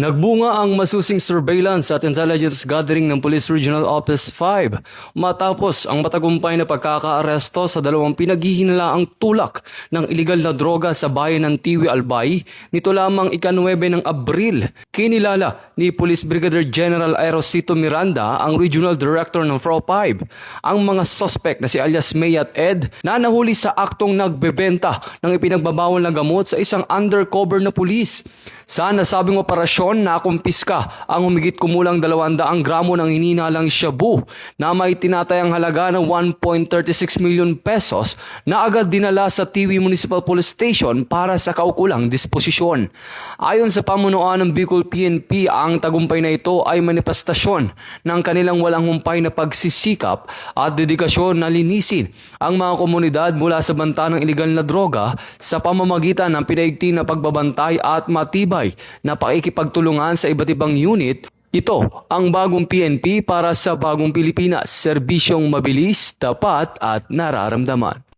Nagbunga ang masusing surveillance at intelligence gathering ng Police Regional Office 5 matapos ang matagumpay na pagkakaaresto sa dalawang pinaghihinalaang tulak ng iligal na droga sa bayan ng Tiwi, Albay nito lamang ika-9 ng Abril. Kinilala ni Police Brigadier General Aerosito Miranda, ang Regional Director ng FRO 5, ang mga suspect na si alias May at Ed na nahuli sa aktong nagbebenta ng ipinagbabawal na gamot sa isang undercover na pulis. Sa nasabing operasyon, nakumpiska ang humigit kumulang 200 gramo ng hinihinalang shabu na may tinatayang halaga ng 1.36 million pesos na agad dinala sa Tiwi Municipal Police Station para sa kaukulang disposisyon. Ayon sa pamunuan ng Bicol PNP, ang tagumpay na ito ay manifestasyon ng kanilang walang humpay na pagsisikap at dedikasyon na linisin ang mga komunidad mula sa banta ng iligal na droga sa pamamagitan ng pinaigting na pagbabantay at matibay na pakikipagtulungan sa iba't ibang unit. Ito ang bagong PNP para sa bagong Pilipinas, serbisyong mabilis, tapat at nararamdaman.